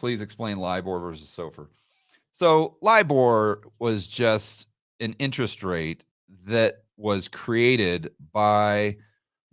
please explain LIBOR versus SOFR. So LIBOR was just an interest rate that was created by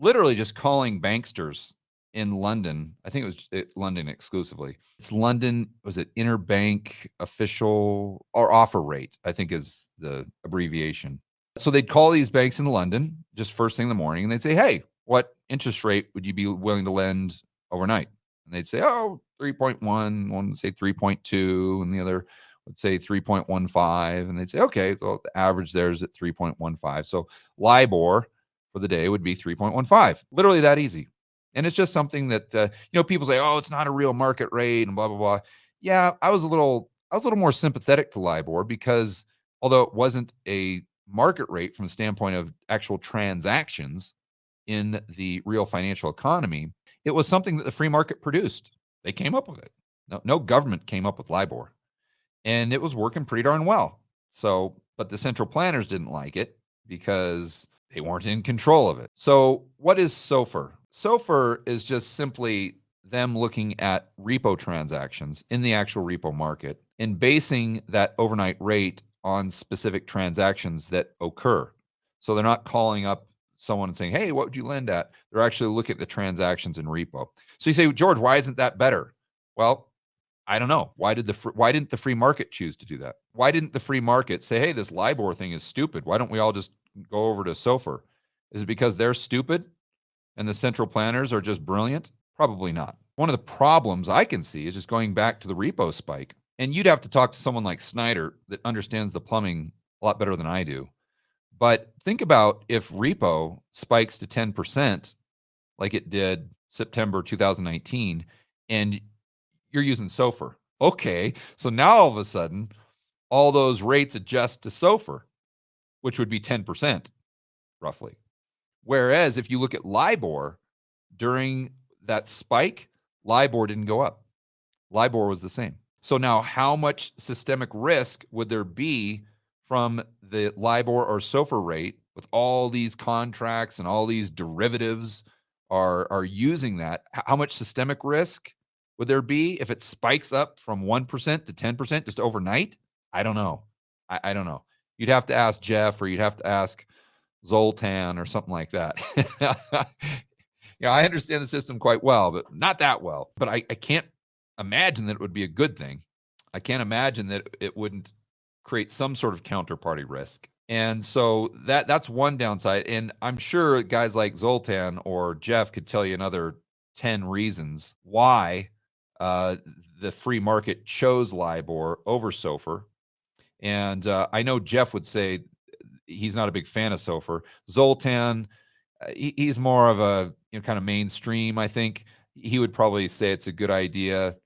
literally just calling banksters in London. I think it was London exclusively. It's London, was it interbank official or offer rate, I think is the abbreviation. So they'd call these banks in London just first thing in the morning and they'd say, hey, what interest rate would you be willing to lend overnight? And they'd say, oh, 3.1, one would say 3.2, and the other would say 3.15. And they'd say, okay, so the average there is at 3.15. So LIBOR for the day would be 3.15. Literally that easy. And it's just something that, people say, oh, it's not a real market rate and blah, blah, blah. Yeah, I was a little more sympathetic to LIBOR because although it wasn't a market rate from the standpoint of actual transactions in the real financial economy, it was something that the free market produced. They came up with it. No government came up with LIBOR. And it was working pretty darn well. So, but the central planners didn't like it because they weren't in control of it. So what is SOFR? SOFR is just simply them looking at repo transactions in the actual repo market and basing that overnight rate on specific transactions that occur. So they're not calling up someone and saying, hey, what would you lend at? They're actually looking at the transactions in repo. So you say, George, why isn't that better? Well, I don't know. Why didn't the free market choose to do that? Why didn't the free market say, hey, this LIBOR thing is stupid. Why don't we all just go over to SOFR? Is it because they're stupid and the central planners are just brilliant? Probably not. One of the problems I can see is just going back to the repo spike. And you'd have to talk to someone like Snyder that understands the plumbing a lot better than I do. But think about if repo spikes to 10% like it did September 2019, and you're using SOFR. Okay, so now all of a sudden, all those rates adjust to SOFR, which would be 10% roughly. Whereas if you look at LIBOR, during that spike, LIBOR didn't go up. LIBOR was the same. So now how much systemic risk would there be from the LIBOR or SOFR rate with all these contracts and all these derivatives are using that? How much systemic risk would there be if it spikes up from 1% to 10% just overnight? I don't know. I don't know. You'd have to ask Jeff or you'd have to ask Zoltan or something like that. I understand the system quite well, but not that well. But I can't imagine that it would be a good thing. I can't imagine that it wouldn't create some sort of counterparty risk. And so that's one downside. And I'm sure guys like Zoltan or Jeff could tell you another 10 reasons why the free market chose LIBOR over SOFR. And I know Jeff would say he's not a big fan of SOFR. Zoltan, he's more of a kind of mainstream, I think. He would probably say it's a good idea.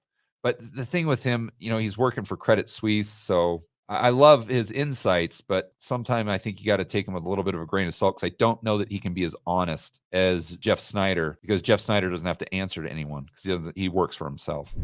But the thing with him, he's working for Credit Suisse, so I love his insights, but sometimes I think you got to take him with a little bit of a grain of salt because I don't know that he can be as honest as Jeff Snyder, because Jeff Snyder doesn't have to answer to anyone because he works for himself.